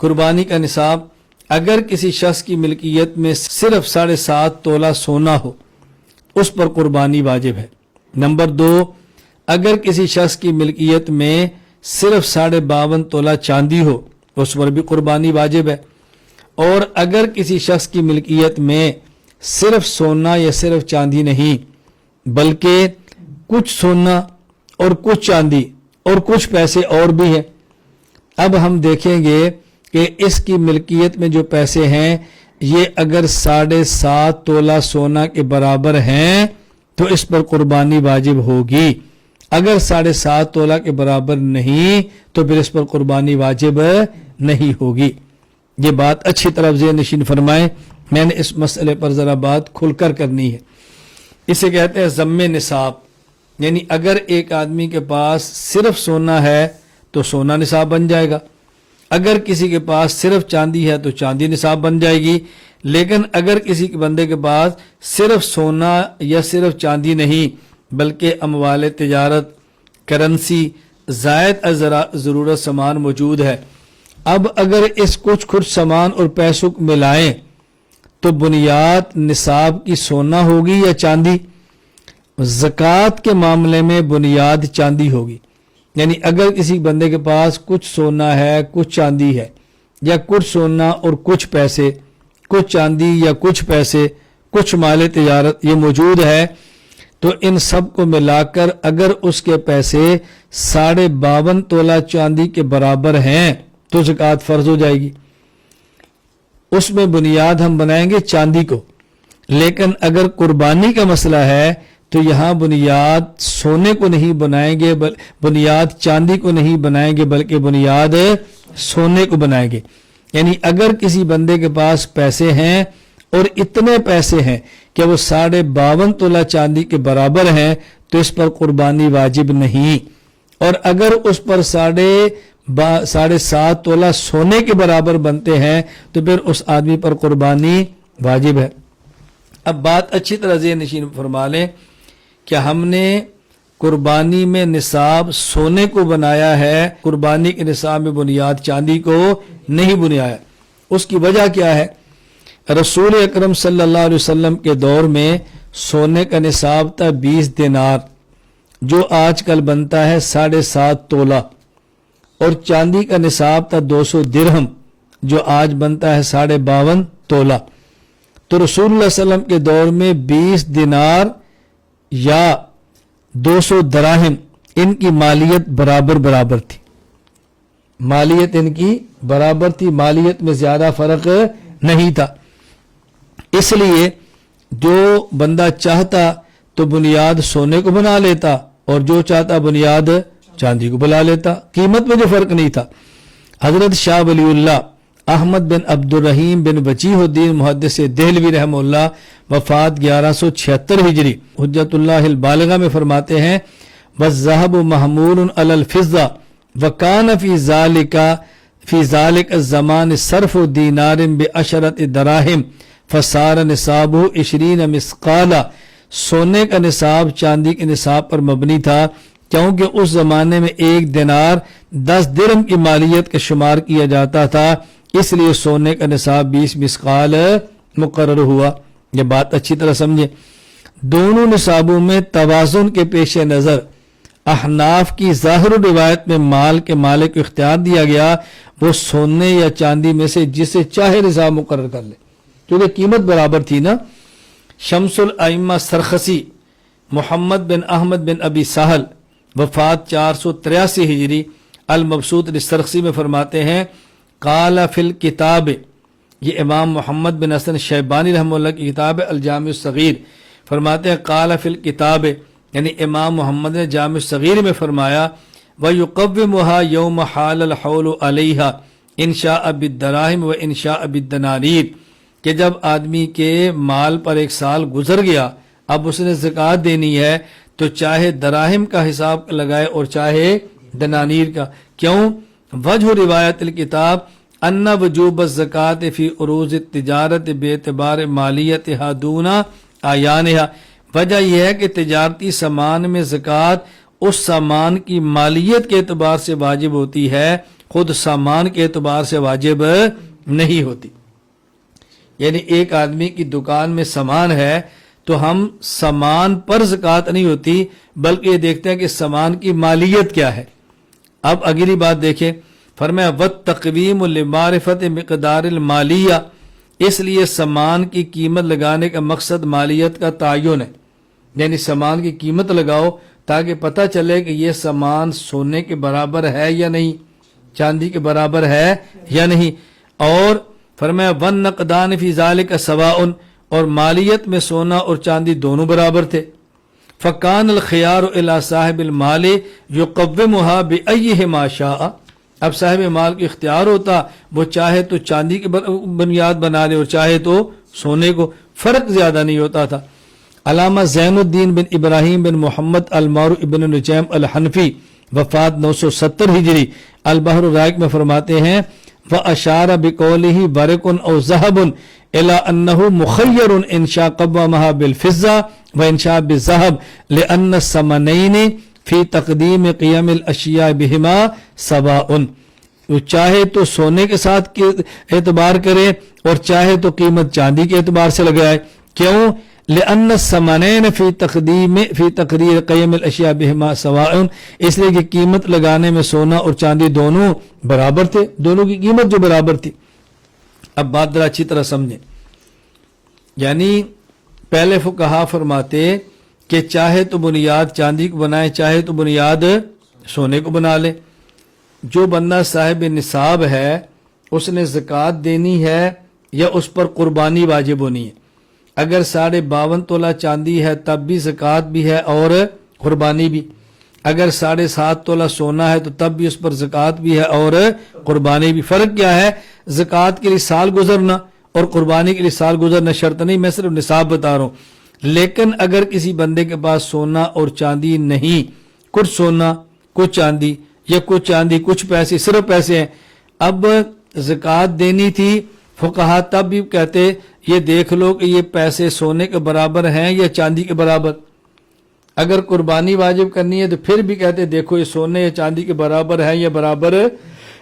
قربانی کا نصاب اگر کسی شخص کی ملکیت میں صرف 7.5 تولہ سونا ہو اس پر قربانی واجب ہے۔ نمبر 2، اگر کسی شخص کی ملکیت میں صرف 52.5 تولہ چاندی ہو اس پر بھی قربانی واجب ہے۔ اور اگر کسی شخص کی ملکیت میں صرف سونا یا صرف چاندی نہیں بلکہ کچھ سونا اور کچھ چاندی اور کچھ پیسے اور بھی ہیں، اب ہم دیکھیں گے کہ اس کی ملکیت میں جو پیسے ہیں یہ اگر 7.5 تولہ سونا کے برابر ہیں تو اس پر قربانی واجب ہوگی، اگر 7.5 تولہ کے برابر نہیں تو پھر اس پر قربانی واجب نہیں ہوگی۔ یہ بات اچھی طرح ذہن نشین فرمائیں، میں نے اس مسئلے پر ذرا بات کھل کر کرنی ہے۔ اسے کہتے ہیں ضم نصاب، یعنی اگر ایک آدمی کے پاس صرف سونا ہے تو سونا نصاب بن جائے گا، اگر کسی کے پاس صرف چاندی ہے تو چاندی نصاب بن جائے گی، لیکن اگر کسی کے بندے کے پاس صرف سونا یا صرف چاندی نہیں بلکہ اموال تجارت، کرنسی، زائد ضرورت سامان موجود ہے، اب اگر اس کچھ سامان اور پیسوں کو ملائیں تو بنیاد نصاب کی سونا ہوگی یا چاندی؟ زکوٰۃ کے معاملے میں بنیاد چاندی ہوگی، یعنی اگر کسی بندے کے پاس کچھ سونا ہے کچھ چاندی ہے، یا کچھ سونا اور کچھ پیسے، کچھ چاندی یا کچھ پیسے، کچھ مال تجارت یہ موجود ہے، تو ان سب کو ملا کر اگر اس کے پیسے 52.5 تولہ چاندی کے برابر ہیں تو زکوٰۃ فرض ہو جائے گی۔ اس میں بنیاد ہم بنائیں گے چاندی کو، لیکن اگر قربانی کا مسئلہ ہے تو یہاں بنیاد سونے کو نہیں بنائیں گے، بنیاد چاندی کو نہیں بنائیں گے بلکہ بنیاد سونے کو بنائیں گے۔ یعنی اگر کسی بندے کے پاس پیسے ہیں اور اتنے پیسے ہیں کہ وہ 52.5 تولہ چاندی کے برابر ہیں تو اس پر قربانی واجب نہیں، اور اگر اس پر 7.5 تولہ سونے کے برابر بنتے ہیں تو پھر اس آدمی پر قربانی واجب ہے۔ اب بات اچھی طرح ذہن نشین فرما لیں کہ ہم نے قربانی میں نصاب سونے کو بنایا ہے، قربانی کے نصاب میں بنیاد چاندی کو نہیں بنایا۔ اس کی وجہ کیا ہے؟ رسول اکرم صلی اللہ علیہ وسلم کے دور میں سونے کا نصاب تھا 20 دینار، جو آج کل بنتا ہے 7.5 تولہ، اور چاندی کا نصاب تھا 200 درہم، جو آج بنتا ہے 52.5 تولہ۔ تو رسول اللہ صلی اللہ علیہ وسلم کے دور میں 20 دینار یا 200 دراہم ان کی مالیت برابر تھی، مالیت ان کی برابر تھی، مالیت میں زیادہ فرق نہیں تھا۔ اس لیے جو بندہ چاہتا تو بنیاد سونے کو بنا لیتا اور جو چاہتا بنیاد چاندی کو بنا لیتا، قیمت میں جو فرق نہیں تھا۔ حضرت شاہ ولی اللہ احمد بن عبد الرحیم بن وجیہ الدین محدث دہلوی رحمہ اللہ وفات 1176 ہجری حجت اللہ البالغہ میں فرماتے ہیں والذهب محمول علی الفضہ وکان فی ذلک الزمان صرف دینار بعشرۃ دراہم فصار نصابہ 20 مثقالا۔ سونے کا نصاب چاندی کے نصاب پر مبنی تھا کیونکہ اس زمانے میں 1 دینار 10 درہم کی مالیت کا شمار کیا جاتا تھا، اس لیے سونے کا نصاب 20 مثقال مقرر ہوا۔ یہ بات اچھی طرح سمجھیں، دونوں نصابوں میں توازن کے پیش نظر احناف کی ظاہر روایت میں مال کے مالک کو اختیار دیا گیا، وہ سونے یا چاندی میں سے جسے چاہے نصاب مقرر کر لے، کیونکہ قیمت برابر تھی نا۔ شمس الائمہ سرخسی محمد بن احمد بن ابی سہل وفات 483 ہجری المبسوط السرخسی میں فرماتے ہیں قال فی الکتاب، یہ امام محمد بن حسن شیبانی رحمہ اللہ کی کتاب ہے الجامع الصغیر، فرماتے ہیں قال فی الکتاب، یعنی امام محمد نے جامع الصغیر میں فرمایا وَيُقَوِّمُهَا يَوْمَ حَالَ الْحَوْلُ عَلَيْهَا إِنْ شَاءَ بِالدَّرَاهِمْ وَإِنْ شَاءَ بِالدَّنَانِيرِ، کہ جب آدمی کے مال پر 1 سال گزر گیا اب اس نے زکوٰۃ دینی ہے تو چاہے دراہم کا حساب لگائے اور چاہے دنانیر کا۔ کیوں؟ وجہ روایت الکتاب ان وجوب الزکوٰۃ فی عروض التجارت باعتبار مالیتها دون اعیانها، وجہ یہ ہے کہ تجارتی سامان میں زکوٰۃ اس سامان کی مالیت کے اعتبار سے واجب ہوتی ہے خود سامان کے اعتبار سے واجب نہیں ہوتی. یعنی ایک آدمی کی دکان میں سامان ہے تو ہم سامان پر زکوٰۃ نہیں ہوتی بلکہ یہ دیکھتے ہیں کہ سامان کی مالیت کیا ہے. اب اگلی بات دیکھیں، فرمایا وَالتَّقْوِيمُ لِمَعْرِفَةِ مِقْدَارِ الْمَالِيَّةِ، اس لیے سامان کی قیمت لگانے کا مقصد مالیت کا تعین ہے. یعنی سامان کی قیمت لگاؤ تاکہ پتہ چلے کہ یہ سامان سونے کے برابر ہے یا نہیں، چاندی کے برابر ہے یا نہیں. اور فرمایا وَالنَّقْدَانِ فِي ذَلِكَ سَوَاءٌ، اور مالیت میں سونا اور چاندی دونوں برابر تھے. فَكَانَ الْخِيَارُ إِلَى صاحب المال يُقَوِّمُهَا بِأَيِّهِ مَا شَاءَ، اب صاحب مال کو اختیار ہوتا، وہ چاہے تو چاندی کی بنیاد بنا لے اور چاہے تو سونے کو، فرق زیادہ نہیں ہوتا تھا. علامہ زین الدین بن ابراہیم بن محمد المعروف ابن نجیم الحنفی وفات 970 ہجری البحر الرائق میں فرماتے ہیں وَأَشَارَ بِقَوْلِهِ بَرِقٌ أَوْ ذَهَبٌ إِلَىٰ أَنَّهُ مُخَيَّرٌ إِنْ شَاءَ قَوَّمَهَا بِالْفِضَّةِ وَإِنْ شَاءَ بِالذَّهَبِ لِأَنَّ الثَّمَنَيْنِ فِي تَقْدِيمِ قِيَمِ الْأَشْيَاءِ بِهِمَا سَوَاءٌ، وہ چاہے تو سونے کے ساتھ اعتبار کرے اور چاہے تو قیمت چاندی کے اعتبار سے لگائے. کیوں؟ لأن الثمنين في تقدير قيم الاشياء بهما سواء، اس لیے کہ قیمت لگانے میں سونا اور چاندی دونوں برابر تھے، دونوں کی قیمت جو برابر تھی. اب بات ذرا اچھی طرح سمجھیں، یعنی پہلے فقہا فرماتے کہ چاہے تو بنیاد چاندی کو بنائے چاہے تو بنیاد سونے کو بنا لے. جو بندہ صاحب نصاب ہے اس نے زکوٰۃ دینی ہے یا اس پر قربانی واجب ہونی ہے. اگر 52.5 تولہ چاندی ہے تب بھی زکوٰۃ بھی ہے اور قربانی بھی. اگر 7.5 تولہ سونا ہے تو تب بھی اس پر زکوٰۃ بھی ہے اور قربانی بھی. فرق کیا ہے؟ زکوٰۃ کے لیے سال گزرنا اور قربانی کے لیے سال گزرنا شرط نہیں، میں صرف نصاب بتا رہا ہوں. لیکن اگر کسی بندے کے پاس سونا اور چاندی نہیں، کچھ سونا کچھ چاندی یا کچھ چاندی کچھ پیسے، صرف پیسے ہیں، اب زکوٰۃ دینی تھی، فقہا تب بھی کہتے یہ دیکھ لو کہ یہ پیسے سونے کے برابر ہیں یا چاندی کے برابر. اگر قربانی واجب کرنی ہے تو پھر بھی کہتے دیکھو یہ سونے یا چاندی کے برابر ہے یا برابر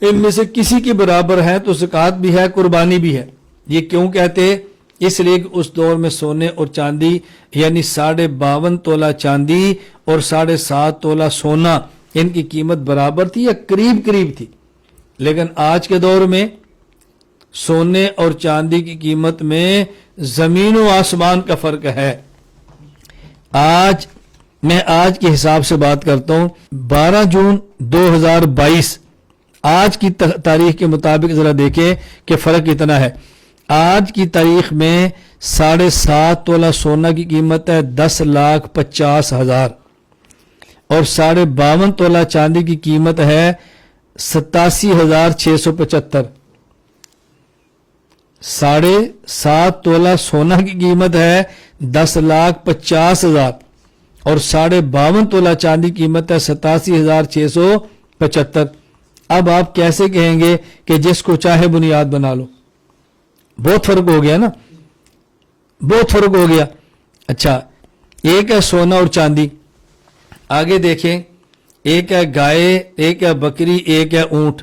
ان میں سے کسی کے برابر ہے تو زکوٰۃ بھی ہے قربانی بھی ہے. یہ کیوں کہتے؟ اس لیے کہ اس دور میں سونے اور چاندی یعنی 52.5 تولہ چاندی اور 7.5 تولہ سونا ان کی قیمت برابر تھی یا قریب قریب تھی. لیکن آج کے دور میں سونے اور چاندی کی قیمت میں زمین و آسمان کا فرق ہے. میں آج کے حساب سے بات کرتا ہوں، 12 جون 2022 آج کی تاریخ کے مطابق ذرا دیکھیں کہ فرق کتنا ہے. آج کی تاریخ میں 7.5 تولہ سونا کی قیمت ہے 10,50,000 اور 52.5 تولہ چاندی کی قیمت ہے 87,675. 7.5 تولہ سونا کی قیمت ہے 10,50,000 اور 52.5 تولہ چاندی کی قیمت ہے 87,675. اب آپ کیسے کہیں گے کہ جس کو چاہے بنیاد بنا لو؟ بہت فرق ہو گیا نا، بہت فرق ہو گیا. اچھا، ایک ہے سونا اور چاندی، آگے دیکھیں، ایک ہے گائے، ایک ہے بکری، ایک ہے اونٹ.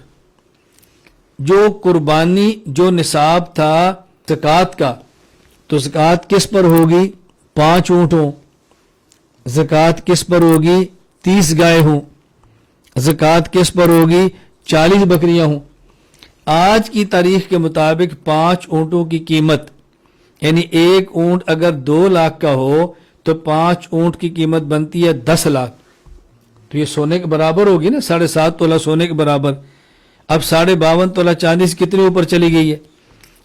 جو قربانی جو نصاب تھا زکوٰۃ کا، تو زکوٰۃ کس پر ہوگی؟ 5 اونٹ ہوں. زکوٰۃ کس پر ہوگی؟ 30 گائے ہوں. زکوٰۃ کس پر ہوگی؟ 40 بکریاں ہوں. آج کی تاریخ کے مطابق 5 اونٹوں کی قیمت یعنی ایک اونٹ اگر 2 لاکھ کا ہو تو 5 اونٹ کی قیمت بنتی ہے 10 لاکھ. تو یہ سونے کے برابر ہوگی نا، 7.5 تولہ سونے کے برابر. اب 52.5 تولہ چاندی سے کتنے اوپر چلی گئی ہے.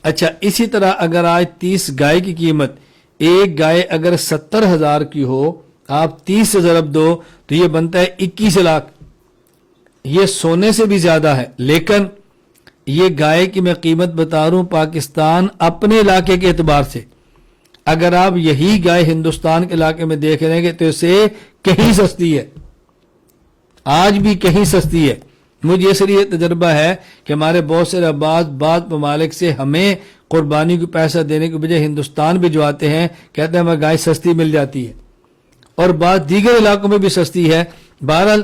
اچھا، اسی طرح اگر آج 30 گائے کی قیمت، ایک گائے اگر 70,000 کی ہو، آپ 30 سے ضرب دو تو یہ بنتا ہے 21 لاکھ. یہ سونے سے بھی زیادہ ہے. لیکن یہ گائے کی میں قیمت بتا رہا ہوں پاکستان اپنے علاقے کے اعتبار سے. اگر آپ یہی گائے ہندوستان کے علاقے میں دیکھ رہے ہیں تو اسے کہیں سستی ہے، آج بھی کہیں سستی ہے. مجھے اس لیے تجربہ ہے کہ ہمارے بہت سے بعض ممالک سے ہمیں قربانی کو پیسہ دینے کے بجائے ہندوستان بھجواتے ہیں، کہتے ہیں ہمیں گائے سستی مل جاتی ہے، اور بعض دیگر علاقوں میں بھی سستی ہے. بہرحال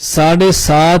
7.5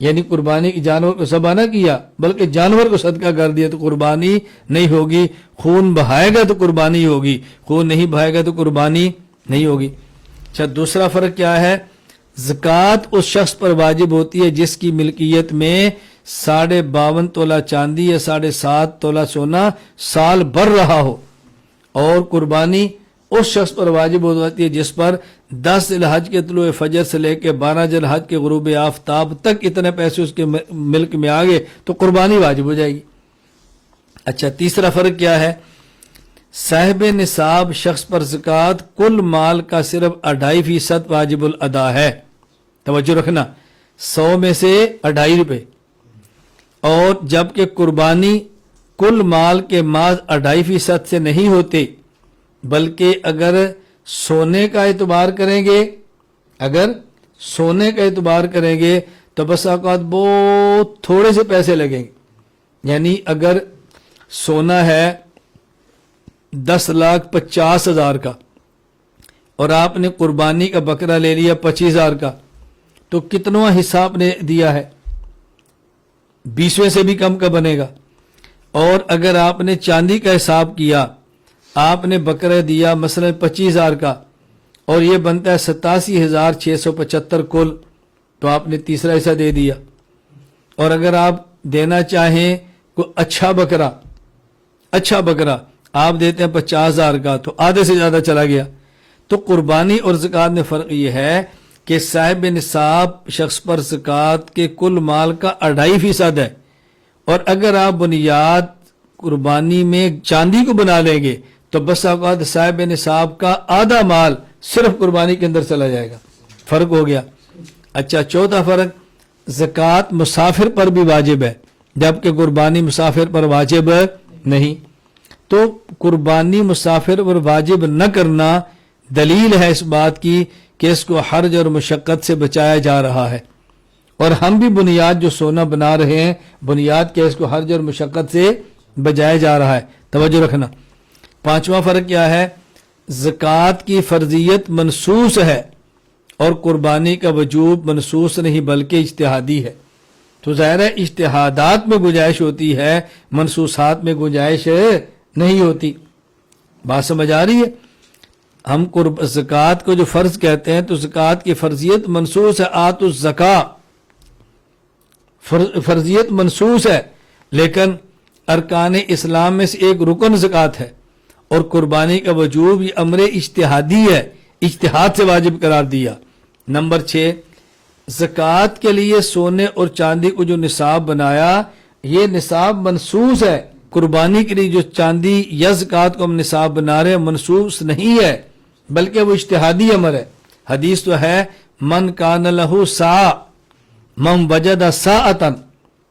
یعنی قربانی کی جانور کو ذبح نہ کیا بلکہ جانور کو صدقہ کر دیا تو قربانی نہیں ہوگی. خون بہائے گا تو قربانی ہوگی, خون نہیں بہائے گا تو قربانی نہیں ہوگی. اچھا, دوسرا فرق کیا ہے؟ زکوٰۃ اس شخص پر واجب ہوتی ہے جس کی ملکیت میں 52.5 تولہ چاندی یا 7.5 تولہ سونا سال بھر رہا ہو, اور قربانی اس شخص پر واجب ہوتی ہے جس پر 10 ذی الحج کے طلوع فجر سے لے کے 12 ذی الحج کے غروب آفتاب تک اتنے پیسے اس کے ملک میں آ گئے تو قربانی واجب ہو جائے گی. اچھا, تیسرا فرق کیا ہے؟ صاحب نصاب شخص پر زکوٰۃ کل مال کا صرف 2.5% واجب الادا ہے. توجہ رکھنا, 100 میں سے 2.5 روپے, اور جبکہ قربانی کل مال کے محض 2.5% سے نہیں ہوتے, بلکہ اگر سونے کا اعتبار کریں گے, اگر سونے کا اعتبار کریں گے تو بس اوقات بہت تھوڑے سے پیسے لگیں گے. یعنی اگر سونا ہے 10,50,000 کا اور آپ نے قربانی کا بکرا لے لیا 25,000 کا, تو کتنا حصہ آپ نے دیا ہے؟ 20ویں سے بھی کم کا بنے گا. اور اگر آپ نے چاندی کا حساب کیا, آپ نے بکرا دیا مثلا 25,000 کا اور یہ بنتا ہے 87,675 کل, تو آپ نے تیسرا حصہ دے دیا. اور اگر آپ دینا چاہیں کوئی اچھا بکرا آپ دیتے ہیں 50,000 کا, تو آدھے سے زیادہ چلا گیا. تو قربانی اور زکوٰۃ میں فرق یہ ہے کہ صاحب نصاب شخص پر زکوٰۃ کے کل مال کا 2.5% ہے, اور اگر آپ بنیاد قربانی میں چاندی کو بنا لیں گے تو بس اوقات صاحب نصاب کا آدھا مال صرف قربانی کے اندر چلا جائے گا. فرق ہو گیا. اچھا, چوتھا فرق, زکوٰۃ مسافر پر بھی واجب ہے جبکہ قربانی مسافر پر واجب نہیں. تو قربانی مسافر پر واجب نہ کرنا دلیل ہے اس بات کی کہ اس کو حرج اور مشقت سے بچایا جا رہا ہے, اور ہم بھی بنیاد جو سونا بنا رہے ہیں بنیاد کے اس کو حرج اور مشقت سے بچایا جا رہا ہے. توجہ رکھنا. پانچواں فرق کیا ہے؟ زکوٰۃ کی فرضیت منسوس ہے اور قربانی کا وجوب منسوس نہیں بلکہ اجتہادی ہے. تو ظاہر ہے اجتہادات میں گنجائش ہوتی ہے, منسوسات میں گنجائش نہیں ہوتی. بات سمجھ آ رہی ہے؟ ہم زکوٰۃ کو جو فرض کہتے ہیں تو زکوٰۃ کی فرضیت منسوس ہے. آتوا الزکاۃ فرضیت منسوس ہے, لیکن ارکان اسلام میں سے ایک رکن زکوٰۃ ہے, اور قربانی کا وجوب یہ امر اجتہادی ہے, اجتہاد سے واجب قرار دیا. نمبر 6, زکوٰۃ کے لیے سونے اور چاندی کو جو نصاب بنایا یہ نصاب منسوس ہے. قربانی کے لیے جو چاندی یا زکوٰۃ کو ہم نصاب بنا رہے ہیں منسوس نہیں ہے بلکہ وہ اجتہادی امر ہے. حدیث تو ہے من کان لہ ساع من وجد ساعۃ,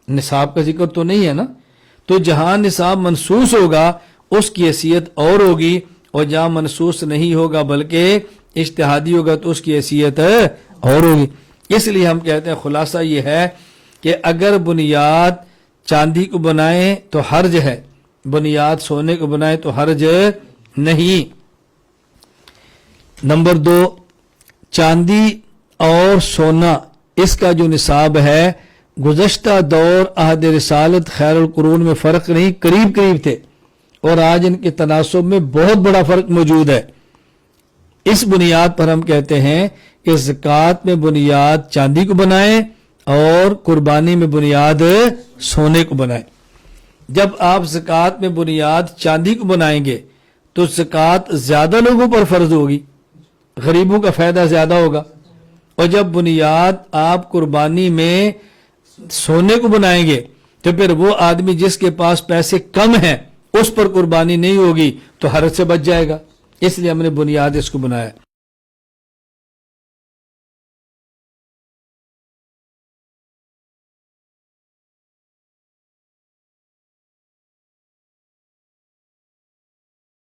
نصاب کا ذکر تو نہیں ہے نا. تو جہاں نصاب منسوس ہوگا اس کی حیثیت اور ہوگی, اور جہاں منسوس نہیں ہوگا بلکہ اجتہادی ہوگا تو اس کی حیثیت اور ہوگی. اس لیے ہم کہتے ہیں خلاصہ یہ ہے کہ اگر بنیاد چاندی کو بنائیں تو حرج ہے, بنیاد سونے کو بنائیں تو حرج نہیں. نمبر 2, چاندی اور سونا اس کا جو نصاب ہے گزشتہ دور عہد رسالت خیر القرون میں فرق نہیں, قریب قریب تھے, اور آج ان کے تناسب میں بہت بڑا فرق موجود ہے. اس بنیاد پر ہم کہتے ہیں کہ زکوٰۃ میں بنیاد چاندی کو بنائیں اور قربانی میں بنیاد سونے کو بنائیں. جب آپ زکوٰۃ میں بنیاد چاندی کو بنائیں گے تو زکوٰۃ زیادہ لوگوں پر فرض ہوگی, غریبوں کا فائدہ زیادہ ہوگا. اور جب بنیاد آپ قربانی میں سونے کو بنائیں گے تو پھر وہ آدمی جس کے پاس پیسے کم ہیں اس پر قربانی نہیں ہوگی تو حرج سے بچ جائے گا. اس لیے ہم نے بنیاد اس کو بنایا.